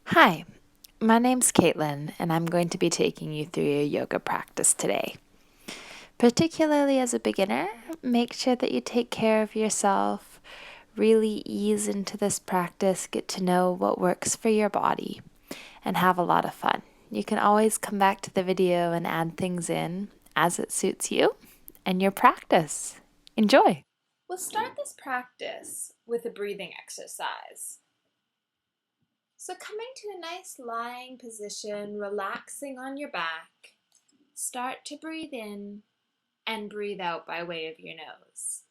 Hi, my name's Caitlin, and I'm going to be taking you through your yoga practice today. Particularly as a beginner, make sure that you take care of yourself, really ease into this practice, get to know what works for your body, and have a lot of fun. You can always come back to the video and add things in as it suits you and your practice. Enjoy! We'll start this practice with a breathing exercise. So coming to a nice lying position, relaxing on your back, start to breathe in and breathe out by way of your nose.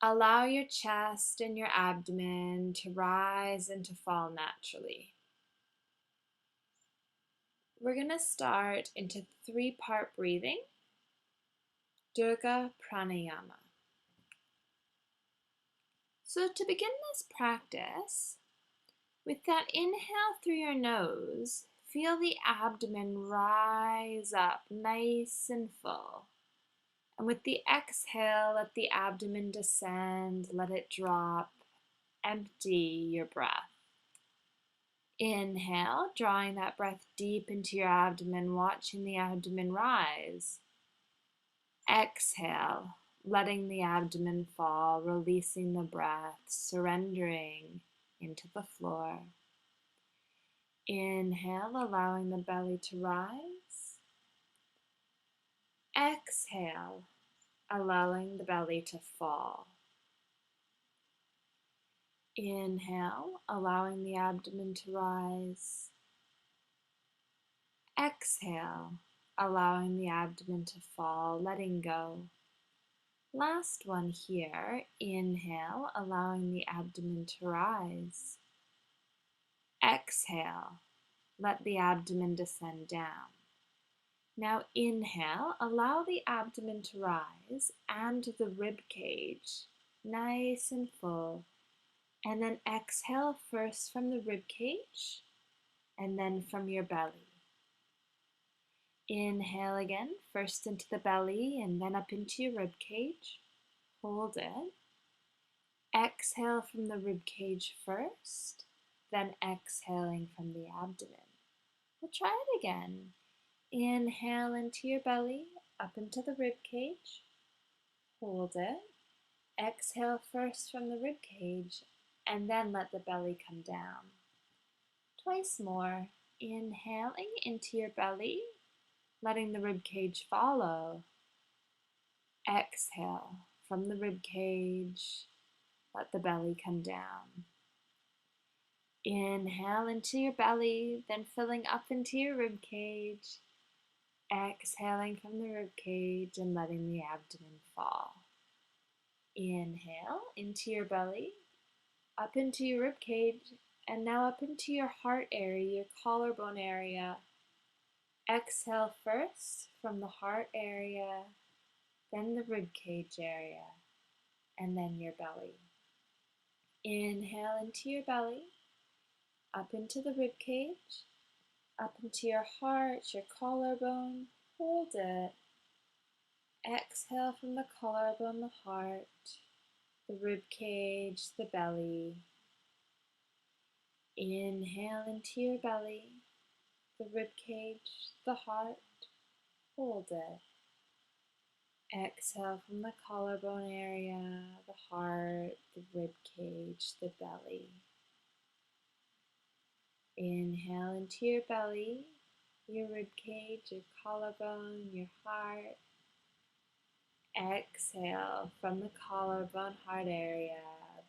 Allow your chest and your abdomen to rise and to fall naturally. We're going to start into three-part breathing, Durga Pranayama. So to begin this practice, with that inhale through your nose, feel the abdomen rise up nice and full. And with the exhale, let the abdomen descend, let it drop, empty your breath. Inhale, drawing that breath deep into your abdomen, watching the abdomen rise. Exhale, letting the abdomen fall, releasing the breath, surrendering into the floor. Inhale, allowing the belly to rise. Exhale, allowing the belly to fall. Inhale, allowing the abdomen to rise. Exhale, allowing the abdomen to fall, letting go. Last one here. Inhale, allowing the abdomen to rise. Exhale, let the abdomen descend down. Now inhale, allow the abdomen to rise and the rib cage, nice and full. And then exhale first from the rib cage and then from your belly. Inhale again, first into the belly and then up into your rib cage. Hold it. Exhale from the rib cage first, then exhaling from the abdomen. We'll try it again. Inhale into your belly, up into the rib cage. Hold it. Exhale first from the rib cage and then let the belly come down. Twice more. Inhaling into your belly, letting the rib cage follow. Exhale from the rib cage, let the belly come down. Inhale into your belly, then filling up into your rib cage. Exhaling from the rib cage and letting the abdomen fall. Inhale into your belly, up into your rib cage, and now up into your heart area, your collarbone area. Exhale first from the heart area, then the rib cage area, and then your belly. Inhale into your belly, up into the rib cage, up into your heart, your collarbone. Hold it. Exhale from the collarbone, the heart, the rib cage, the belly. Inhale into your belly, the rib cage, the heart. Hold it. Exhale from the collarbone area, the heart, the rib cage, the belly. Inhale into your belly, your rib cage, your collarbone, your heart. Exhale from the collarbone, heart area,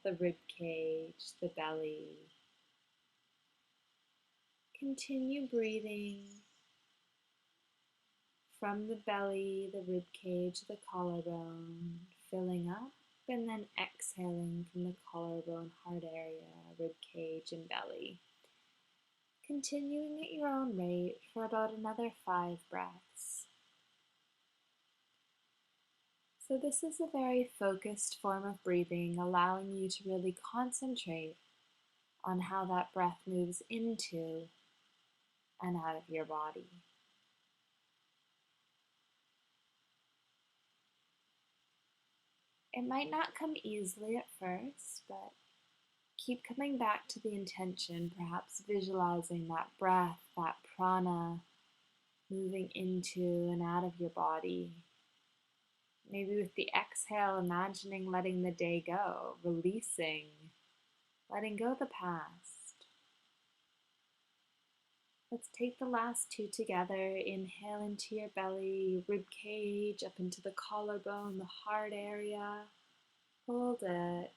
the rib cage, the belly. Continue breathing from the belly, the rib cage, the collarbone, filling up and then exhaling from the collarbone, heart area, rib cage, and belly. Continuing at your own rate for about another 5 breaths. So this is a very focused form of breathing, allowing you to really concentrate on how that breath moves into and out of your body. It might not come easily at first, but keep coming back to the intention, perhaps visualizing that breath, that prana, moving into and out of your body. Maybe with the exhale, imagining letting the day go, releasing, letting go of the past. Let's take the last two together. Inhale into your belly, rib cage, up into the collarbone, the heart area. Hold it.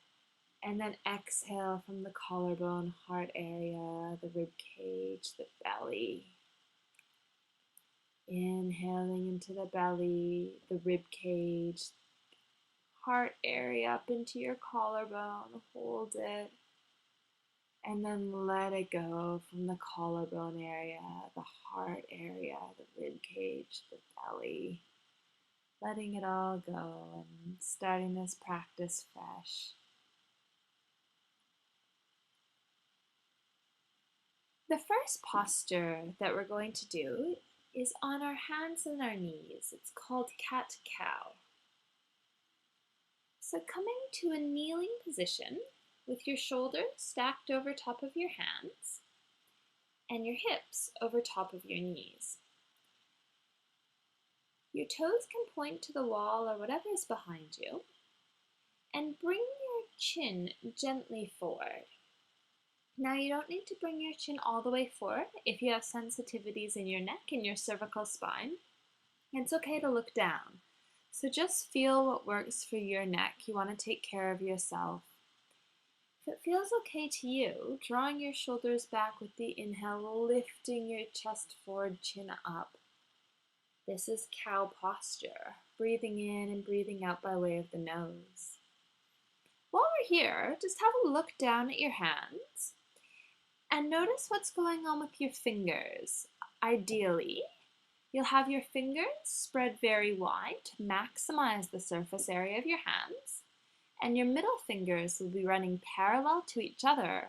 And then exhale from the collarbone, heart area, the rib cage, the belly. Inhaling into the belly, the rib cage, heart area up into your collarbone. Hold it. And then let it go from the collarbone area, the heart area, the rib cage, the belly. Letting it all go and starting this practice fresh. The first posture that we're going to do is on our hands and our knees. It's called cat-cow. So coming to a kneeling position with your shoulders stacked over top of your hands and your hips over top of your knees. Your toes can point to the wall or whatever is behind you, and bring your chin gently forward. Now you don't need to bring your chin all the way forward if you have sensitivities in your neck and your cervical spine. It's okay to look down. So just feel what works for your neck. You want to take care of yourself. If it feels okay to you, drawing your shoulders back with the inhale, lifting your chest forward, chin up. This is cow posture, breathing in and breathing out by way of the nose. While we're here, just have a look down at your hands and notice what's going on with your fingers. Ideally, you'll have your fingers spread very wide to maximize the surface area of your hands, and your middle fingers will be running parallel to each other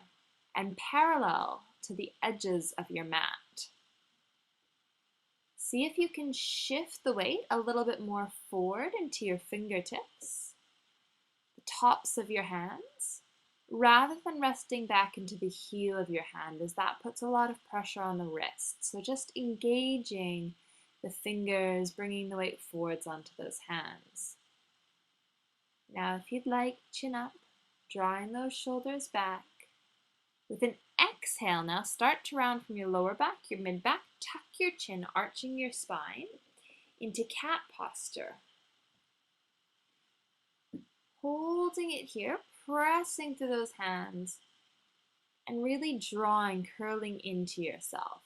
and parallel to the edges of your mat. See if you can shift the weight a little bit more forward into your fingertips, the tops of your hands, rather than resting back into the heel of your hand, as that puts a lot of pressure on the wrist. So just engaging the fingers, bringing the weight forwards onto those hands. Now, if you'd like, chin up, drawing those shoulders back. With an exhale now, start to round from your lower back, your mid-back, tuck your chin, arching your spine into cat posture. Holding it here, pressing through those hands, and really drawing, curling into yourself.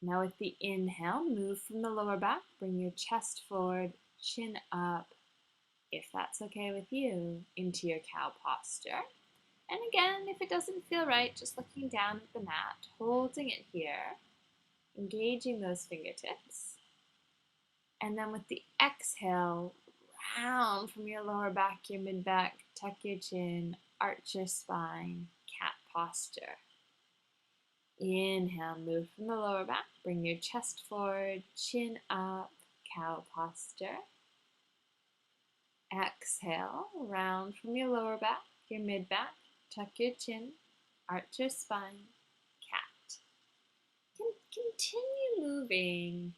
Now with the inhale, move from the lower back, bring your chest forward, chin up, if that's okay with you, into your cow posture. And again, if it doesn't feel right, just looking down at the mat, holding it here, engaging those fingertips. And then with the exhale, round from your lower back, your mid-back, tuck your chin, arch your spine, cat posture. Inhale, move from the lower back, bring your chest forward, chin up, cow posture. Exhale, round from your lower back, your mid-back, tuck your chin, arch your spine, cat. Continue moving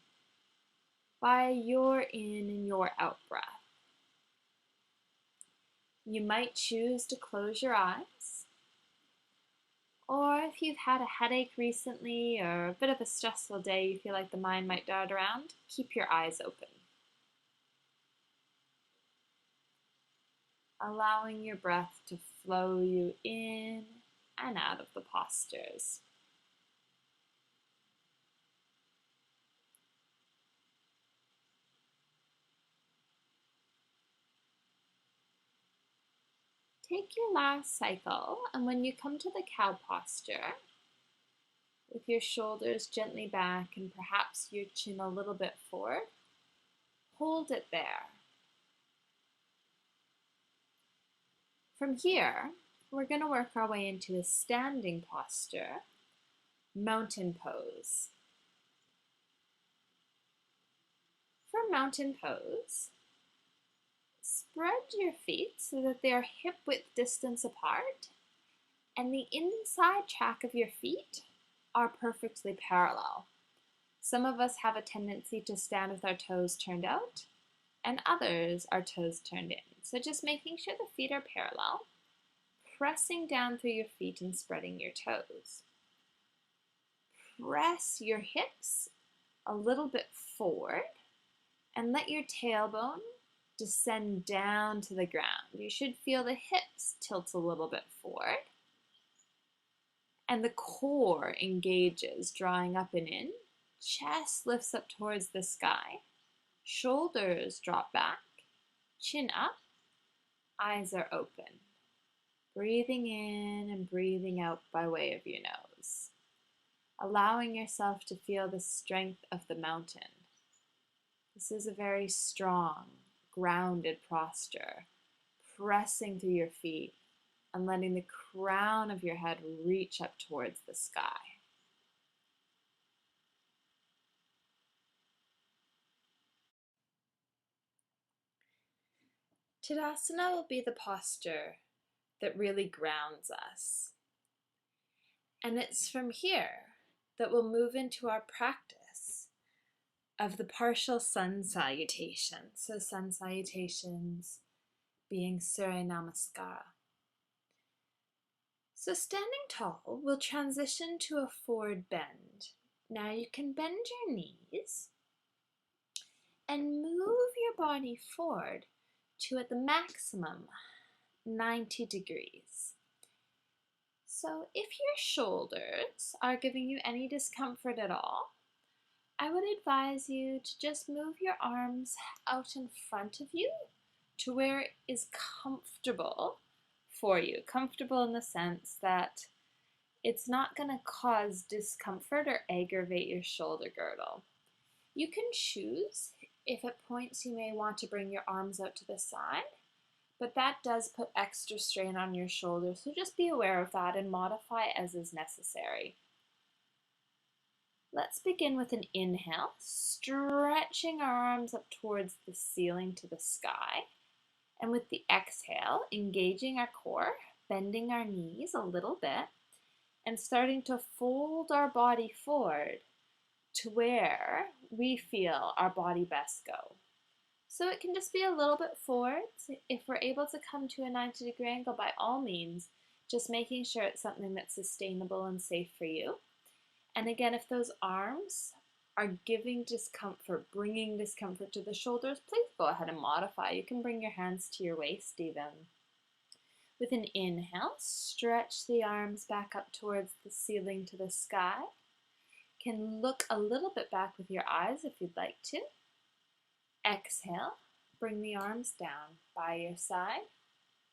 by your in and your out breath. You might choose to close your eyes, or if you've had a headache recently or a bit of a stressful day, you feel like the mind might dart around, keep your eyes open. Allowing your breath to flow you in and out of the postures. Take your last cycle, and when you come to the cow posture, with your shoulders gently back and perhaps your chin a little bit forward, hold it there. From here, we're going to work our way into a standing posture, mountain pose. For mountain pose, spread your feet so that they are hip-width distance apart, and the inside track of your feet are perfectly parallel. Some of us have a tendency to stand with our toes turned out, and others are toes turned in. So just making sure the feet are parallel, pressing down through your feet and spreading your toes. Press your hips a little bit forward and let your tailbone descend down to the ground. You should feel the hips tilt a little bit forward and the core engages, drawing up and in. Chest lifts up towards the sky. Shoulders drop back. Chin up. Eyes are open. Breathing in and breathing out by way of your nose. Allowing yourself to feel the strength of the mountain. This is a very strong, grounded posture. Pressing through your feet and letting the crown of your head reach up towards the sky. Tadasana will be the posture that really grounds us. And it's from here that we'll move into our practice of the partial sun salutation. So sun salutations being Surya Namaskara. So standing tall, we'll transition to a forward bend. Now you can bend your knees and move your body forward to at the maximum 90 degrees. So if your shoulders are giving you any discomfort at all, I would advise you to just move your arms out in front of you to where it is comfortable for you. Comfortable in the sense that it's not going to cause discomfort or aggravate your shoulder girdle. You can choose if at points you may want to bring your arms out to the side, but that does put extra strain on your shoulders, so just be aware of that and modify as is necessary. Let's begin with an inhale, stretching our arms up towards the ceiling to the sky. And with the exhale, engaging our core, bending our knees a little bit, and starting to fold our body forward to where we feel our body best go. So it can just be a little bit forwards. If we're able to come to a 90-degree angle, by all means, just making sure it's something that's sustainable and safe for you. And again, if those arms are giving discomfort, bringing discomfort to the shoulders, please go ahead and modify. You can bring your hands to your waist even. With an inhale, stretch the arms back up towards the ceiling to the sky. Can look a little bit back with your eyes if you'd like to. Exhale, bring the arms down by your side,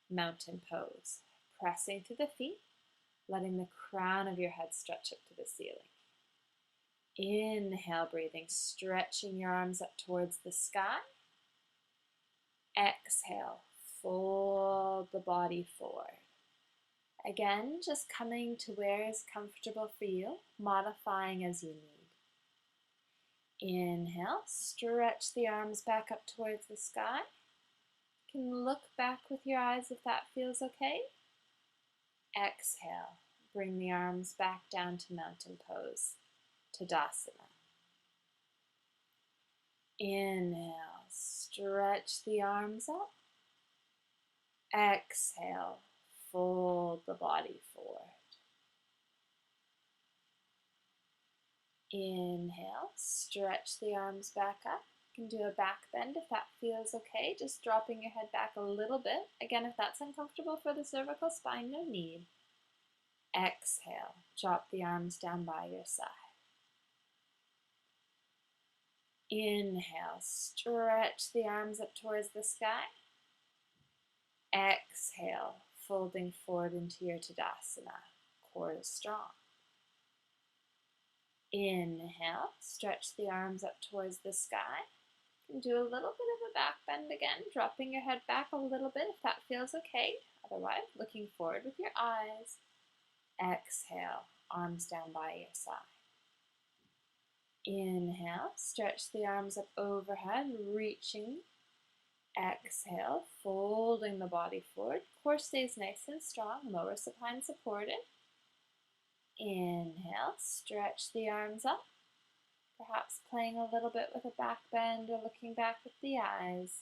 mountain pose, pressing through the feet, letting the crown of your head stretch up to the ceiling. Inhale, breathing, stretching your arms up towards the sky. Exhale, fold the body forward. Again, just coming to where is comfortable for you, modifying as you need. Inhale, stretch the arms back up towards the sky. You can look back with your eyes if that feels okay. Exhale, bring the arms back down to mountain pose, Tadasana. Inhale, stretch the arms up. Exhale, fold the body forward. Inhale, stretch the arms back up. You can do a back bend if that feels okay, just dropping your head back a little bit. Again, if that's uncomfortable for the cervical spine, no need. Exhale, drop the arms down by your side. Inhale, stretch the arms up towards the sky. Exhale, folding forward into your Tadasana. Core is strong. Inhale, stretch the arms up towards the sky. You can do a little bit of a back bend again, dropping your head back a little bit if that feels okay. Otherwise, looking forward with your eyes. Exhale, arms down by your side. Inhale, stretch the arms up overhead, reaching. Exhale, folding the body forward. Core stays nice and strong, lower supine supported. Inhale, stretch the arms up, perhaps playing a little bit with a back bend or looking back with the eyes.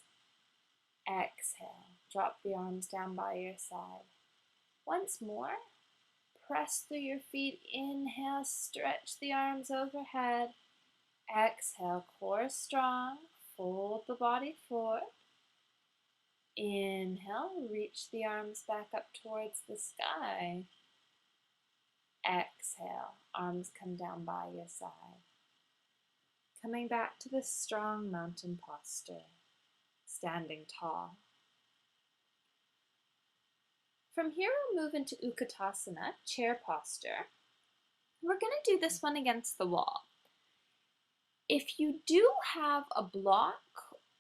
Exhale, drop the arms down by your side. Once more, press through your feet. Inhale, stretch the arms overhead. Exhale, core strong, fold the body forward. Inhale, reach the arms back up towards the sky. Exhale, arms come down by your side. Coming back to the strong mountain posture, standing tall. From here, we'll move into Utkatasana, chair posture. We're going to do this one against the wall. If you do have a block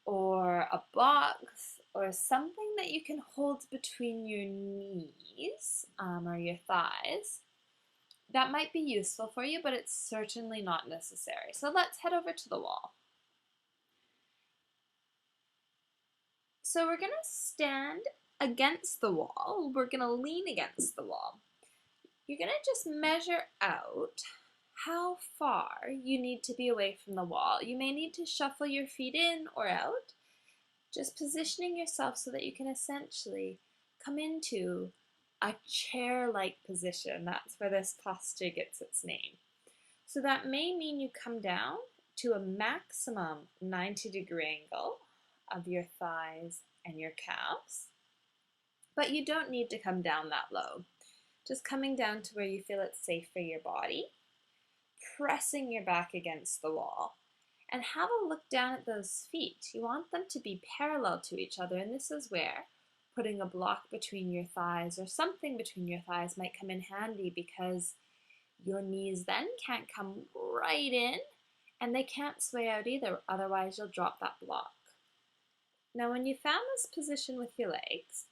or a box or something that you can hold between your knees or your thighs, that might be useful for you, but it's certainly not necessary. So let's head over to the wall. So we're going to stand against the wall. We're going to lean against the wall. You're going to just measure out how far you need to be away from the wall. You may need to shuffle your feet in or out, just positioning yourself so that you can essentially come into a chair-like position. That's where this posture gets its name. So that may mean you come down to a maximum 90-degree angle of your thighs and your calves, but you don't need to come down that low. Just coming down to where you feel it's safe for your body, pressing your back against the wall, and have a look down at those feet. You want them to be parallel to each other, and this is where putting a block between your thighs or something between your thighs might come in handy, because your knees then can't come right in and they can't sway out either, otherwise you'll drop that block. Now when you found this position with your legs,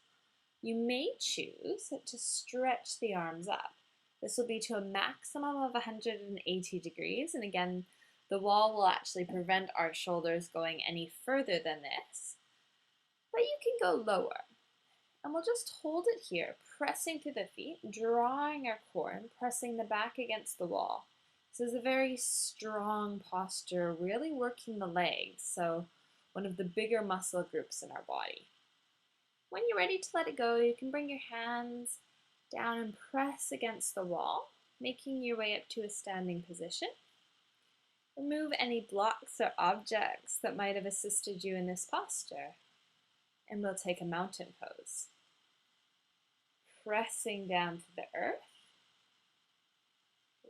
you may choose to stretch the arms up. This will be to a maximum of 180 degrees, and again, the wall will actually prevent our shoulders going any further than this, but you can go lower. And we'll just hold it here, pressing through the feet, drawing our core and pressing the back against the wall. This is a very strong posture, really working the legs, so one of the bigger muscle groups in our body. When you're ready to let it go, you can bring your hands down and press against the wall, making your way up to a standing position. Remove any blocks or objects that might have assisted you in this posture, and we'll take a mountain pose. Pressing down to the earth,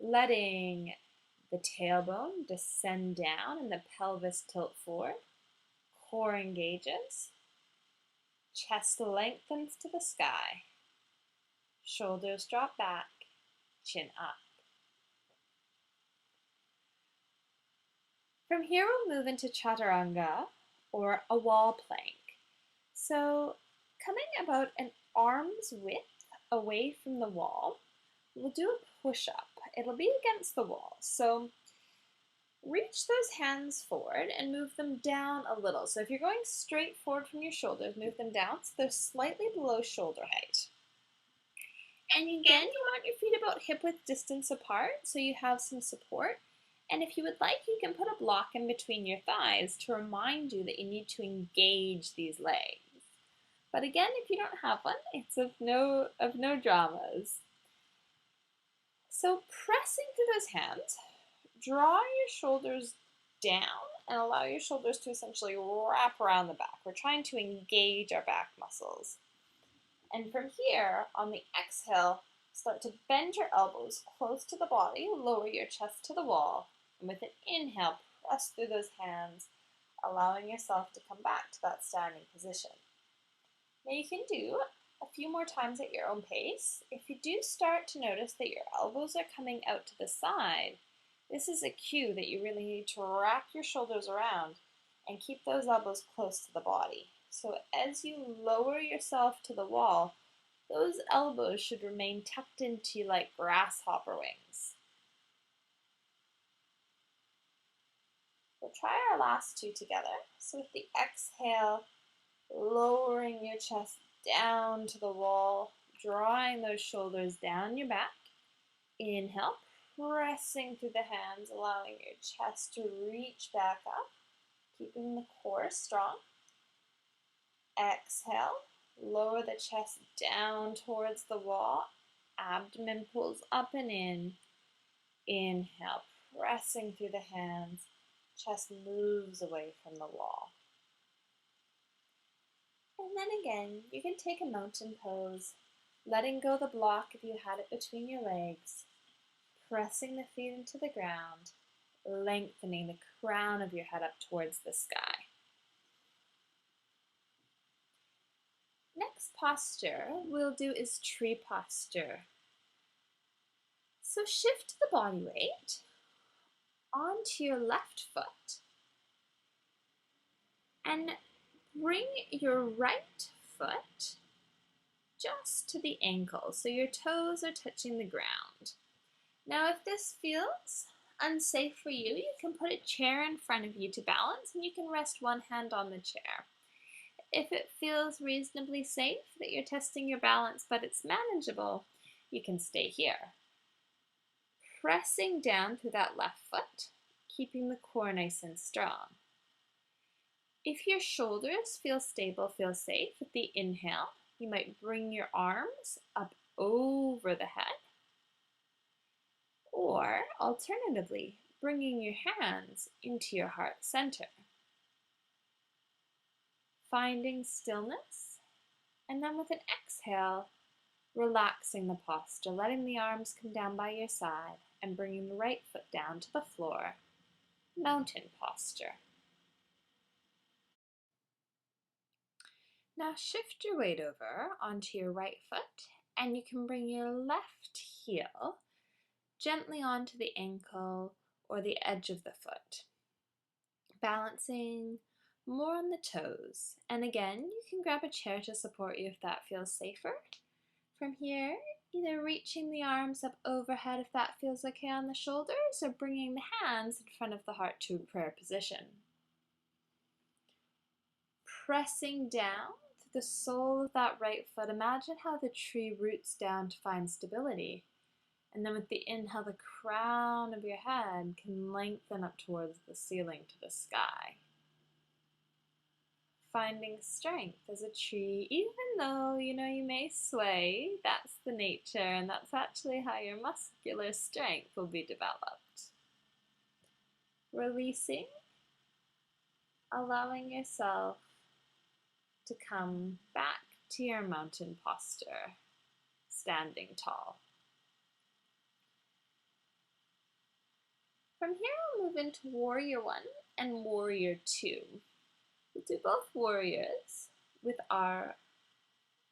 letting the tailbone descend down and the pelvis tilt forward, core engages, chest lengthens to the sky, shoulders drop back, chin up. From here we'll move into chaturanga, or a wall plank. So coming about an arm's width away from the wall, we'll do a push-up. It'll be against the wall. So reach those hands forward and move them down a little. So if you're going straight forward from your shoulders, move them down so they're slightly below shoulder height. And again, you want your feet about hip-width distance apart so you have some support. And if you would like, you can put a block in between your thighs to remind you that you need to engage these legs. But again, if you don't have one, it's of no dramas. So pressing through those hands, draw your shoulders down and allow your shoulders to essentially wrap around the back. We're trying to engage our back muscles. And from here, on the exhale, start to bend your elbows close to the body, lower your chest to the wall, and with an inhale, press through those hands, allowing yourself to come back to that standing position. Now you can do a few more times at your own pace. If you do start to notice that your elbows are coming out to the side, this is a cue that you really need to wrap your shoulders around and keep those elbows close to the body. So as you lower yourself to the wall, those elbows should remain tucked into you like grasshopper wings. We'll try our last two together. So with the exhale, lowering your chest down to the wall, drawing those shoulders down your back. Inhale, pressing through the hands, allowing your chest to reach back up, keeping the core strong. Exhale, lower the chest down towards the wall, abdomen pulls up and in. Inhale, pressing through the hands, chest moves away from the wall. And then again, you can take a mountain pose, letting go the block if you had it between your legs, pressing the feet into the ground, lengthening the crown of your head up towards the sky. Next posture we'll do is tree posture. So shift the body weight onto your left foot and bring your right foot just to the ankle, so your toes are touching the ground. Now, if this feels unsafe for you, you can put a chair in front of you to balance, and you can rest one hand on the chair. If it feels reasonably safe that you're testing your balance, but it's manageable, you can stay here. Pressing down through that left foot, keeping the core nice and strong. If your shoulders feel stable, feel safe, with the inhale, you might bring your arms up over the head, or alternatively, bringing your hands into your heart center. Finding stillness, and then with an exhale, relaxing the posture, letting the arms come down by your side and bringing the right foot down to the floor, mountain posture. Now shift your weight over onto your right foot, and you can bring your left heel gently onto the ankle or the edge of the foot, balancing more on the toes. And again, you can grab a chair to support you if that feels safer. From here, either reaching the arms up overhead if that feels okay on the shoulders, or bringing the hands in front of the heart to prayer position. Pressing down through the sole of that right foot, imagine how the tree roots down to find stability. And then with the inhale, the crown of your head can lengthen up towards the ceiling to the sky. Finding strength as a tree, even though you may sway, that's the nature, and that's actually how your muscular strength will be developed. Releasing, allowing yourself to come back to your mountain posture, standing tall. From here, we'll move into Warrior 1 and Warrior 2. We'll do both warriors with our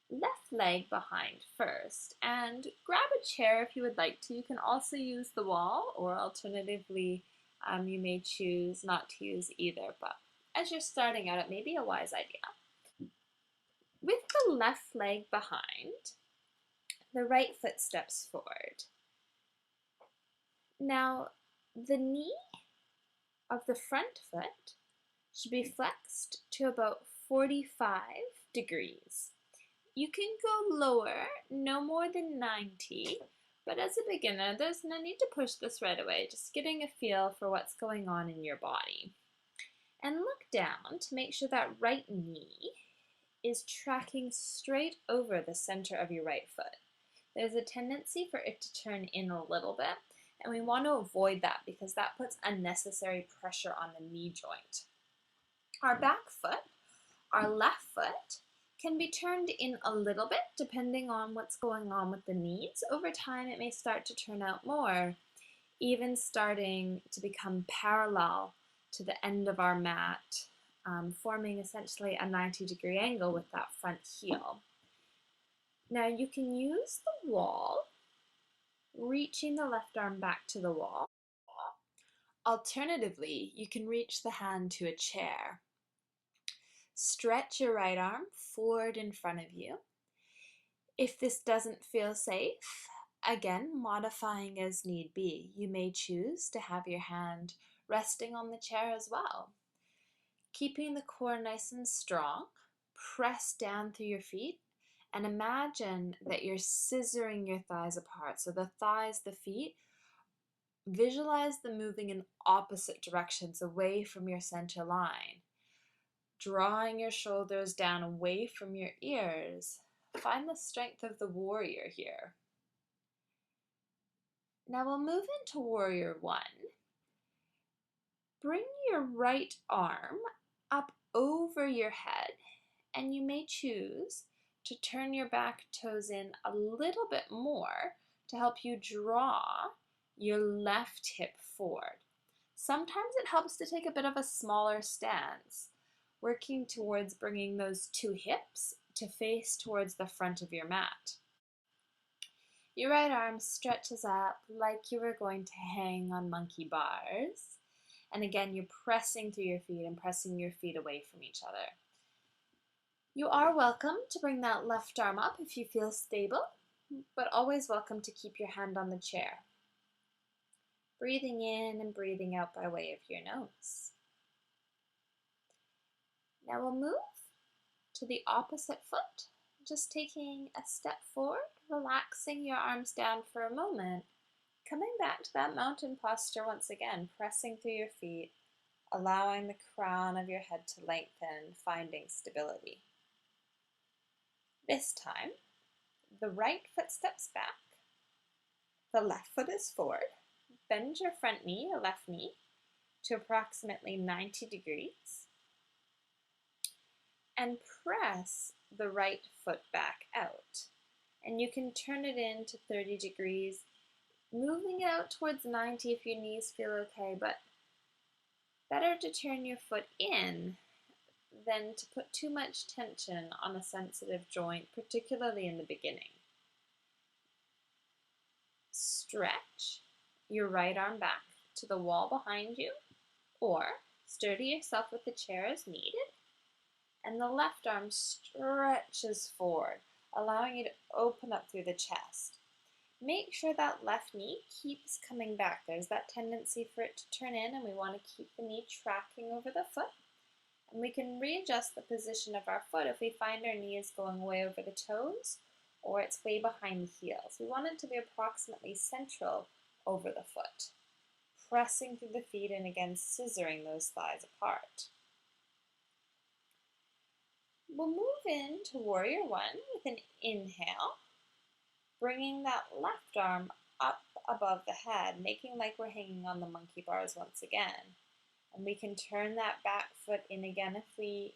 left leg behind first, and grab a chair if you would like to. You can also use the wall, or alternatively, you may choose not to use either, but as you're starting out, it may be a wise idea. With the left leg behind, the right foot steps forward. Now, the knee of the front foot should be flexed to about 45 degrees. You can go lower, no more than 90, but as a beginner, there's no need to push this right away, just getting a feel for what's going on in your body. And look down to make sure that right knee is tracking straight over the center of your right foot. There's a tendency for it to turn in a little bit, and we want to avoid that because that puts unnecessary pressure on the knee joint. Our back foot, our left foot, can be turned in a little bit depending on what's going on with the knees. Over time, it may start to turn out more, even starting to become parallel to the end of our mat, forming essentially a 90-degree angle with that front heel. Now you can use the wall, reaching the left arm back to the wall. Alternatively, you can reach the hand to a chair. Stretch your right arm forward in front of you. If this doesn't feel safe, again, modifying as need be, you may choose to have your hand resting on the chair as well. Keeping the core nice and strong, press down through your feet and imagine that you're scissoring your thighs apart. So the thighs, the feet, visualize them moving in opposite directions away from your center line. Drawing your shoulders down away from your ears. Find the strength of the warrior here. Now we'll move into warrior one. Bring your right arm up over your head, and you may choose to turn your back toes in a little bit more to help you draw your left hip forward. Sometimes it helps to take a bit of a smaller stance, working towards bringing those two hips to face towards the front of your mat. Your right arm stretches up like you were going to hang on monkey bars. And again, you're pressing through your feet and pressing your feet away from each other. You are welcome to bring that left arm up if you feel stable, but always welcome to keep your hand on the chair. Breathing in and breathing out by way of your nose. Now we'll move to the opposite foot, just taking a step forward, relaxing your arms down for a moment, coming back to that mountain posture once again, pressing through your feet, allowing the crown of your head to lengthen, finding stability. This time, the right foot steps back, the left foot is forward. Bend your front knee, your left knee, to approximately 90 degrees. And press the right foot back out. And you can turn it in to 30 degrees, moving it out towards 90 if your knees feel okay, but better to turn your foot in than to put too much tension on a sensitive joint, particularly in the beginning. Stretch your right arm back to the wall behind you, or sturdy yourself with the chair as needed, and the left arm stretches forward, allowing you to open up through the chest. Make sure that left knee keeps coming back. There's that tendency for it to turn in, and we want to keep the knee tracking over the foot. And we can readjust the position of our foot if we find our knee is going way over the toes or it's way behind the heels. We want it to be approximately central over the foot, pressing through the feet and again scissoring those thighs apart. We'll move into warrior one with an inhale, bringing that left arm up above the head, making like we're hanging on the monkey bars once again. And we can turn that back foot in again if we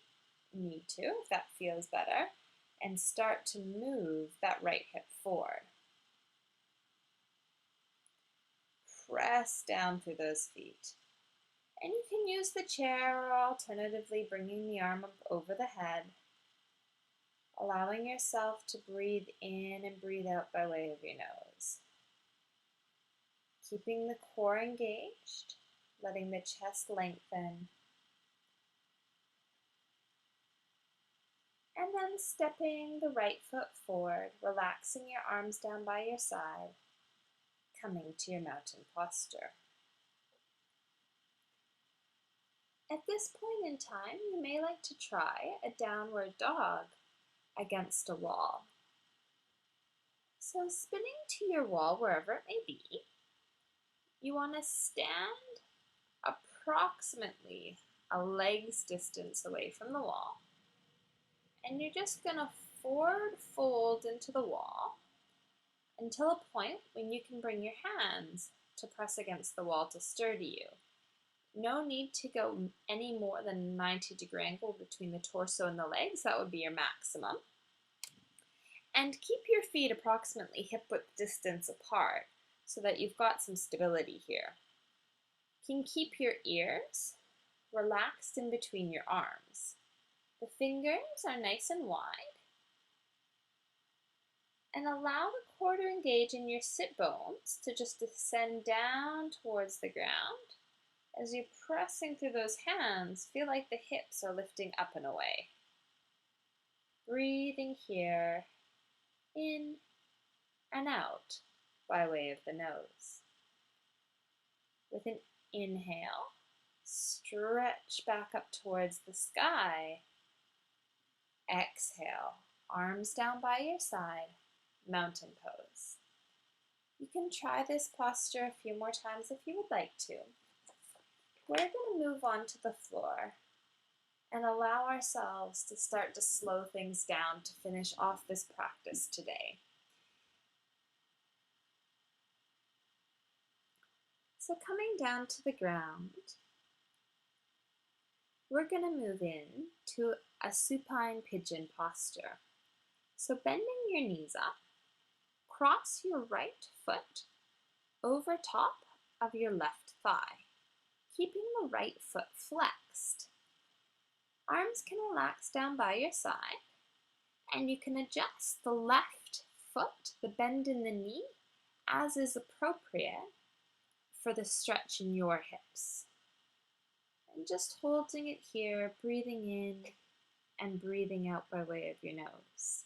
need to, if that feels better, and start to move that right hip forward. Press down through those feet. And you can use the chair or alternatively bringing the arm up over the head, allowing yourself to breathe in and breathe out by way of your nose. Keeping the core engaged, letting the chest lengthen. And then stepping the right foot forward, relaxing your arms down by your side, coming to your mountain posture. At this point in time, you may like to try a downward dog against a wall. So spinning to your wall, wherever it may be, you want to stand approximately a leg's distance away from the wall. And you're just going to forward fold into the wall until a point when you can bring your hands to press against the wall to sturdy you. No need to go any more than 90-degree angle between the torso and the legs. That would be your maximum. And keep your feet approximately hip-width distance apart so that you've got some stability here. You can keep your ears relaxed in between your arms. The fingers are nice and wide. And allow the core to engage in your sit bones to just descend down towards the ground. As you're pressing through those hands, feel like the hips are lifting up and away. Breathing here, in and out by way of the nose. With an inhale, stretch back up towards the sky. Exhale, arms down by your side, mountain pose. You can try this posture a few more times if you would like to. We're going to move on to the floor and allow ourselves to start to slow things down to finish off this practice today. So coming down to the ground, we're going to move in to a supine pigeon posture. So bending your knees up, cross your right foot over top of your left thigh, keeping the right foot flexed. Arms can relax down by your side, and you can adjust the left foot, the bend in the knee, as is appropriate for the stretch in your hips. And just holding it here, breathing in and breathing out by way of your nose.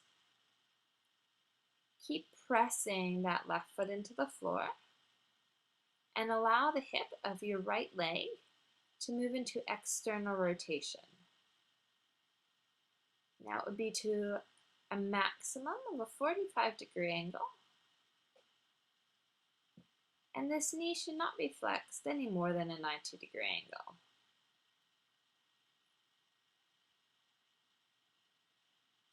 Keep pressing that left foot into the floor and allow the hip of your right leg to move into external rotation. Now it would be to a maximum of a 45-degree angle. And this knee should not be flexed any more than a 90-degree angle.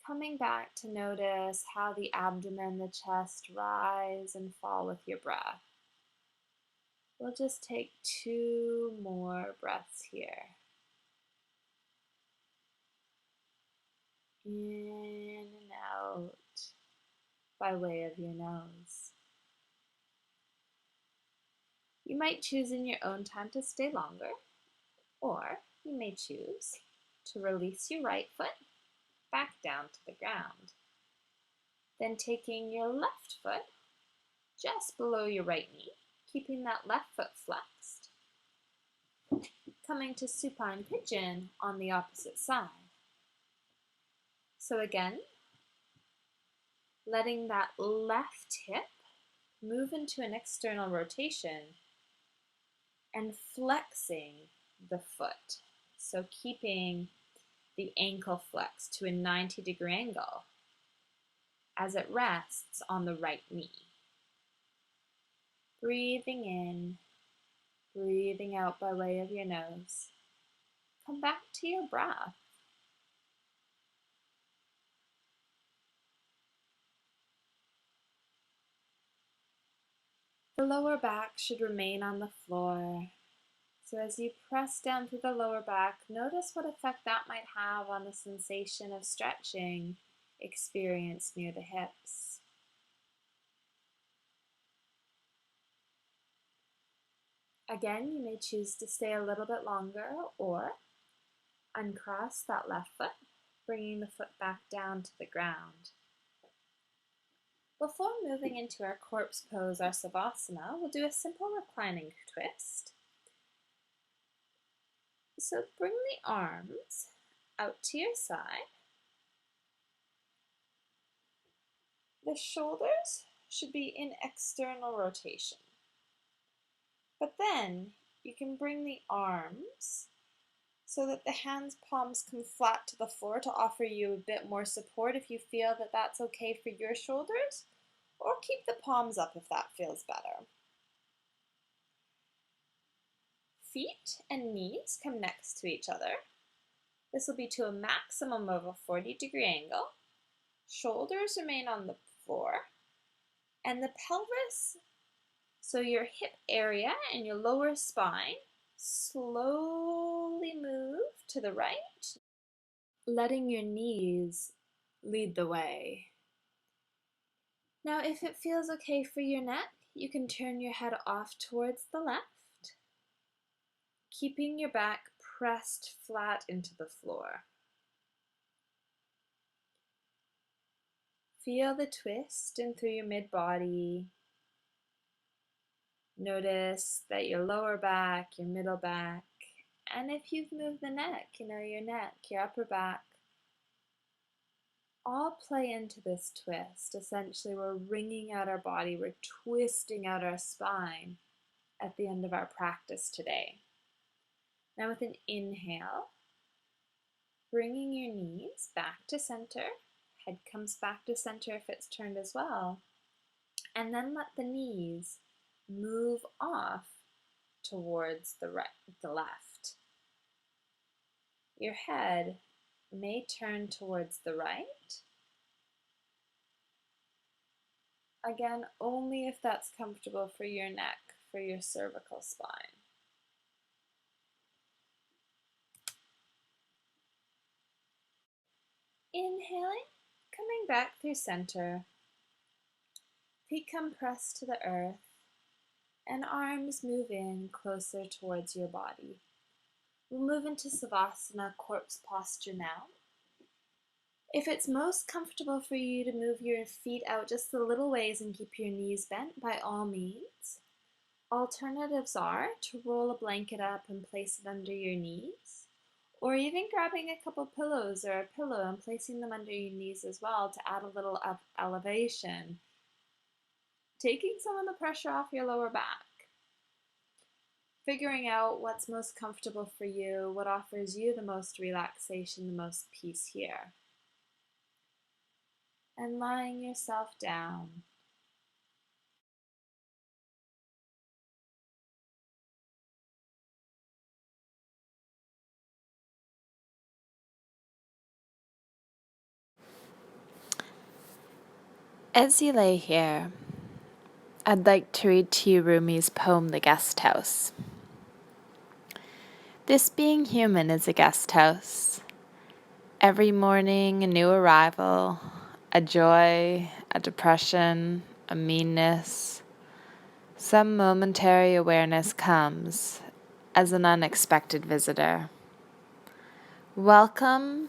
Coming back to notice how the abdomen, the chest rise and fall with your breath. We'll just take 2 more breaths here. In and out by way of your nose. You might choose in your own time to stay longer, or you may choose to release your right foot back down to the ground. Then taking your left foot just below your right knee, keeping that left foot flexed. Coming to supine pigeon on the opposite side. So again, letting that left hip move into an external rotation and flexing the foot. So keeping the ankle flexed to a 90-degree angle as it rests on the right knee. Breathing in, breathing out by way of your nose. Come back to your breath. The lower back should remain on the floor. So as you press down through the lower back, notice what effect that might have on the sensation of stretching experienced near the hips. Again, you may choose to stay a little bit longer or uncross that left foot, bringing the foot back down to the ground. Before moving into our corpse pose, our savasana, we'll do a simple reclining twist. So bring the arms out to your side. The shoulders should be in external rotation. But then you can bring the arms so that the hands, palms come flat to the floor to offer you a bit more support if you feel that that's okay for your shoulders, or keep the palms up if that feels better. Feet and knees come next to each other. This will be to a maximum of a 40-degree angle. Shoulders remain on the floor, and the pelvis, so your hip area and your lower spine, slowly move to the right, letting your knees lead the way. Now, if it feels okay for your neck, you can turn your head off towards the left, keeping your back pressed flat into the floor. Feel the twist in through your mid-body. Notice that your lower back, your middle back, and if you've moved the neck, your neck, your upper back, all play into this twist. Essentially, we're wringing out our body, we're twisting out our spine at the end of our practice today. Now with an inhale, bringing your knees back to center. Head comes back to center if it's turned as well. And then let the knees move off towards the left. Your head may turn towards the right. Again, only if that's comfortable for your neck, for your cervical spine. Inhaling, coming back through center. Feet come pressed to the earth, and arms move in closer towards your body. We'll move into Savasana, corpse posture now. If it's most comfortable for you to move your feet out just a little ways and keep your knees bent, by all means. Alternatives are to roll a blanket up and place it under your knees, or even grabbing a couple pillows or a pillow and placing them under your knees as well to add a little elevation, taking some of the pressure off your lower back. Figuring out what's most comfortable for you, what offers you the most relaxation, the most peace here. And lying yourself down. As you lay here, I'd like to read to you Rumi's poem, The Guest House. This being human is a guest house. Every morning a new arrival, a joy, a depression, a meanness. Some momentary awareness comes as an unexpected visitor. Welcome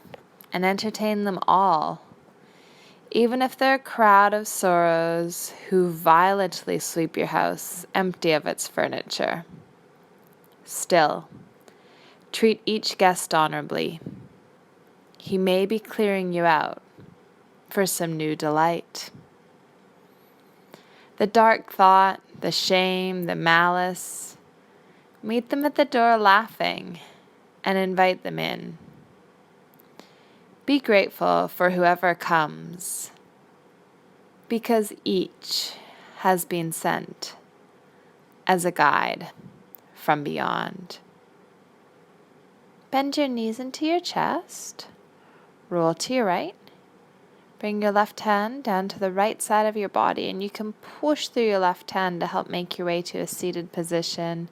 and entertain them all, even if they're a crowd of sorrows who violently sweep your house empty of its furniture. Still, treat each guest honorably. He may be clearing you out for some new delight. The dark thought, the shame, the malice, meet them at the door laughing and invite them in. Be grateful for whoever comes, because each has been sent as a guide from beyond. Bend your knees into your chest, roll to your right, bring your left hand down to the right side of your body, and you can push through your left hand to help make your way to a seated position,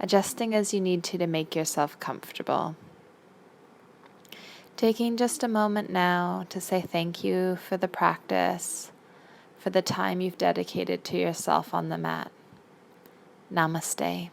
adjusting as you need to make yourself comfortable. Taking just a moment now to say thank you for the practice, for the time you've dedicated to yourself on the mat. Namaste.